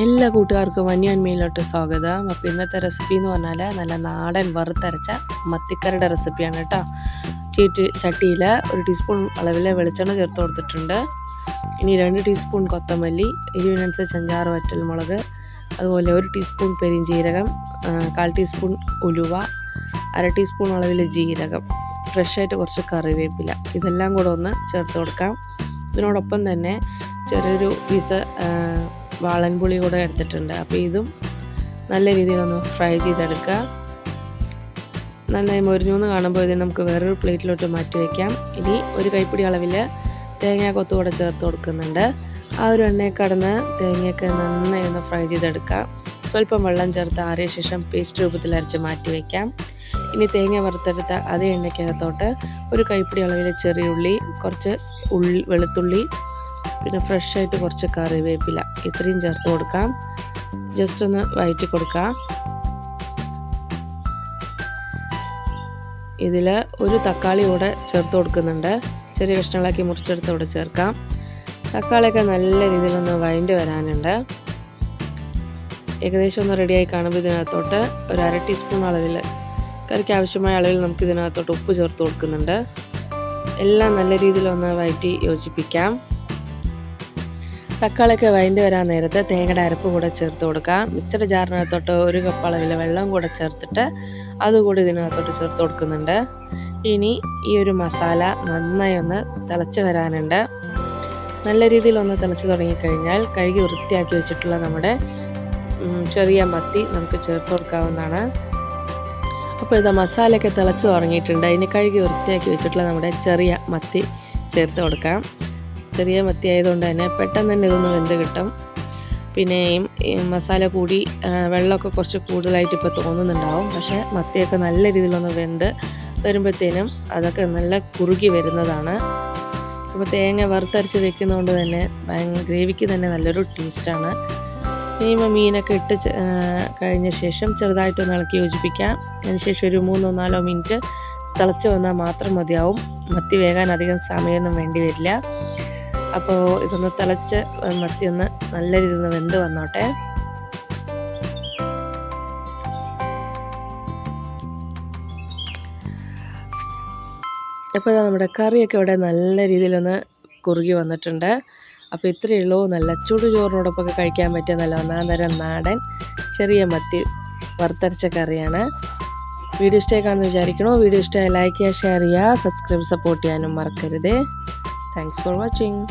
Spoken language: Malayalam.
എല്ലാ കൂട്ടുകാർക്കും വന്യാൻ മീനിലോട്ട് സ്വാഗതം. അപ്പോൾ ഇന്നത്തെ റെസിപ്പി എന്ന് പറഞ്ഞാൽ നല്ല നാടൻ വറുത്തരച്ച മത്തിക്കറിയുടെ റെസിപ്പിയാണ് കേട്ടോ. ചട്ടിയിൽ 1 ടീസ്പൂൺ അളവിൽ വെളിച്ചെണ്ണ ചേർത്ത് കൊടുത്തിട്ടുണ്ട്. ഇനി 2 ടീസ്പൂൺ കൊത്തമല്ലി, എരിവിനനുസരിച്ച് 5-6 വറ്റൽമുളക്, അതുപോലെ 1 ടീസ്പൂൺ പെരിഞ്ജീരകം, 1/4 ടീസ്പൂൺ ഉലുവ, 1/2 ടീസ്പൂൺ അളവിൽ ജീരകം, ഫ്രഷായിട്ട് കുറച്ച് കറിവേപ്പില, ഇതെല്ലാം കൂടെ ഒന്ന് ചേർത്ത് കൊടുക്കാം. ഇതിനോടൊപ്പം തന്നെ ചെറിയൊരു പീസ് വാളൻപുളി കൂടെ എടുത്തിട്ടുണ്ട്. അപ്പോൾ ഇതും നല്ല രീതിയിലൊന്ന് ഫ്രൈ ചെയ്തെടുക്കുക. നന്നായി മൊരിഞ്ഞൂന്ന് കാണുമ്പോൾ ഇത് നമുക്ക് വേറൊരു പ്ലേറ്റിലോട്ട് മാറ്റി വയ്ക്കാം. ഇനി 1 കൈപ്പിടി അളവിൽ തേങ്ങാക്കൊത്ത് കൂടെ ചേർത്ത് കൊടുക്കുന്നുണ്ട്. ആ ഒരു എണ്ണയിൽ കടന്ന് തേങ്ങയൊക്കെ നന്നായി ഒന്ന് ഫ്രൈ ചെയ്തെടുക്കാം. സ്വല്പം വെള്ളം ചേർത്ത് ആറിയ ശേഷം പേസ്റ്റ് രൂപത്തിൽ അരച്ച് മാറ്റി വയ്ക്കാം. ഇനി തേങ്ങ വറുത്തെടുത്ത അതേ എണ്ണയ്ക്കകത്തോട്ട് 1 കൈപ്പിടി അളവിൽ ചെറിയുള്ളി, കുറച്ച് വെളുത്തുള്ളി, പിന്നെ ഫ്രഷായിട്ട് കുറച്ച് കറിവേപ്പില, ഇത്രയും ചേർത്ത് കൊടുക്കാം. ജസ്റ്റ് ഒന്ന് വഴറ്റി കൊടുക്കാം. ഇതിൽ 1 തക്കാളി കൂടെ ചേർത്ത് കൊടുക്കുന്നുണ്ട്. ചെറിയ കഷ്ണങ്ങളാക്കി മുറിച്ചെടുത്ത് ഇവിടെ ചേർക്കാം. തക്കാളിയൊക്കെ നല്ല രീതിയിലൊന്ന് വഴണ്ടി വരാനുണ്ട്. ഏകദേശം ഒന്ന് റെഡിയായി കാണുമ്പോൾ ഇതിനകത്തോട്ട് 1/2 ടീസ്പൂൺ അളവിൽ കറിക്ക് ആവശ്യമായ അളവിൽ നമുക്ക് ഇതിനകത്തോട്ട് ഉപ്പ് ചേർത്ത് കൊടുക്കുന്നുണ്ട്. എല്ലാം നല്ല രീതിയിലൊന്ന് വഴറ്റി യോജിപ്പിക്കാം. തക്കാളിയൊക്കെ വഴണ്ടി വരാൻ നേരത്ത് തേങ്ങയുടെ അരപ്പ് കൂടെ ചേർത്ത് കൊടുക്കാം. മിക്സഡ് ജാറിനകത്തോട്ട് 1 കപ്പ് അളവിൽ വെള്ളം കൂടെ ചേർത്തിട്ട് അതുകൂടി ഇതിനകത്തോട്ട് ചേർത്ത് കൊടുക്കുന്നുണ്ട്. ഇനി ഈ ഒരു മസാല നന്നായി ഒന്ന് തിളച്ച് വരാനുണ്ട്. നല്ല രീതിയിലൊന്ന് തിളച്ച് തുടങ്ങിക്കഴിഞ്ഞാൽ കഴുകി വൃത്തിയാക്കി വെച്ചിട്ടുള്ള നമ്മുടെ ചെറിയ മത്തി നമുക്ക് ചേർത്ത് കൊടുക്കാവുന്നതാണ്. അപ്പോൾ ഇത് മസാലയൊക്കെ തിളച്ച് തുടങ്ങിയിട്ടുണ്ട്. അതിന് കഴുകി വൃത്തിയാക്കി വെച്ചിട്ടുള്ള നമ്മുടെ ചെറിയ മത്തി ചേർത്ത് കൊടുക്കാം. ചെറിയ മത്തി ആയതുകൊണ്ട് തന്നെ പെട്ടെന്ന് തന്നെ ഇതൊന്ന് വെന്ത് കിട്ടും. പിന്നെ ഈ മസാല കൂടി വെള്ളമൊക്കെ കുറച്ച് കൂടുതലായിട്ട് ഇപ്പോൾ തോന്നുന്നുണ്ടാവും. പക്ഷേ മത്തിയൊക്കെ നല്ല രീതിയിലൊന്ന് വെന്ത് വരുമ്പോഴത്തേനും അതൊക്കെ നല്ല കുറുകി വരുന്നതാണ്. അപ്പോൾ തേങ്ങ വറുത്തരച്ച് വെക്കുന്നതുകൊണ്ട് തന്നെ ഗ്രേവിക്ക് തന്നെ നല്ലൊരു ടേസ്റ്റാണ്. ഇനിയിപ്പോൾ മീനൊക്കെ ഇട്ട് കഴിഞ്ഞ ശേഷം ചെറുതായിട്ടൊന്ന് ഇളക്കി യോജിപ്പിക്കാം. അതിനുശേഷം ഒരു 3-4 മിനിറ്റ് തിളച്ച് വന്നാൽ മാത്രം മതിയാവും. മത്തി വേകാൻ അധികം സമയമൊന്നും വേണ്ടി വരില്ല. അപ്പോൾ ഇതൊന്ന് തിളച്ച് മത്തി ഒന്ന് നല്ല രീതിയിൽ വെന്ത് വന്നോട്ടെ. അപ്പോൾ നമ്മുടെ കറിയൊക്കെ ഇവിടെ നല്ല രീതിയിലൊന്ന് കുറുകി വന്നിട്ടുണ്ട്. അപ്പോൾ ഇത്രയേ ഉള്ളൂ. നല്ല ചൂടുചോറിനോടൊപ്പമൊക്കെ കഴിക്കാൻ പറ്റിയ നല്ല ഒന്നാന്തരം നാടൻ ചെറിയ മത്തി വറുത്തരച്ച കറിയാണ്. വീഡിയോ ഇഷ്ടമായി കാണുമെന്ന് വിചാരിക്കണോ. വീഡിയോ ഇഷ്ടമായി ലൈക്ക് ചെയ്യുക, ഷെയർ ചെയ്യുക, സബ്സ്ക്രൈബ്, സപ്പോർട്ട് ചെയ്യാനും മറക്കരുത്. Thanks for watching.